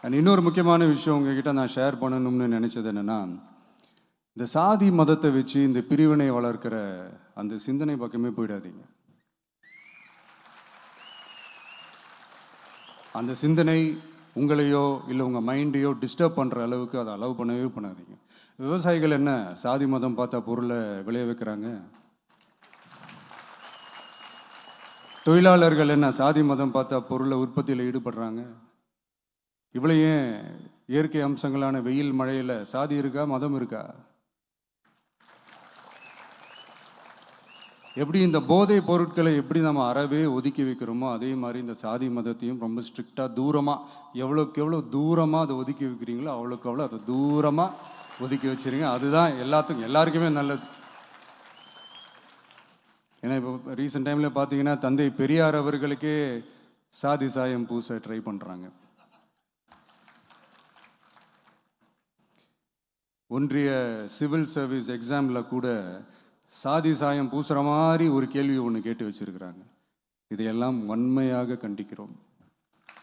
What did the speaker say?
And இன்னொரு முக்கியமான விஷயம் உங்ககிட்ட நான் ஷேர் பண்ணணும்னு நினச்சது என்னென்னா, இந்த சாதி மதத்தை வச்சு இந்த பிரிவினை வளர்க்கிற அந்த சிந்தனை பக்கமே போயிடாதீங்க. அந்த சிந்தனை உங்களையோ இல்லை உங்கள் மைண்டையோ டிஸ்டர்ப் பண்ணுற அளவுக்கு அதை அலோவ் பண்ணவே பண்ணாதீங்க. விவசாயிகள் என்ன சாதி மதம் பார்த்தா பொருளை விளைய வைக்கிறாங்க? தொழிலாளர்கள் என்ன சாதி மதம் பார்த்தா பொருளை உற்பத்தியில் ஈடுபடுறாங்க? இவ்வளோ ஏன் இயற்கை அம்சங்களான வெயில் மழையில் சாதி இருக்கா, மதம் இருக்கா? எப்படி இந்த போதை பொருட்களை எப்படி நம்ம அறவே ஒதுக்கி வைக்கிறோமோ அதே மாதிரி இந்த சாதி மதத்தையும் ரொம்ப ஸ்ட்ரிக்டாக தூரமாக எவ்வளோக்கு எவ்வளோ தூரமாக அதை ஒதுக்கி வைக்கிறீங்களோ அவ்வளோக்கு அவ்வளோ அதை தூரமாக ஒதுக்கி வச்சுருங்க. அதுதான் எல்லாருக்குமே நல்லது. ஏன்னா இப்போ ரீசெண்ட் டைமில் பார்த்தீங்கன்னா தந்தை பெரியார் அவர்களுக்கே சாதி சாயம் பூச ட்ரை பண்ணுறாங்க. ஒன்றிய சிவில் சர்வீஸ் எக்ஸாமில் கூட சாதி சாயம் பூசுகிற மாதிரி ஒரு கேள்வி ஒன்று கேட்டு வச்சிருக்கிறாங்க. இதையெல்லாம் வன்மையாக கண்டிக்கிறோம்.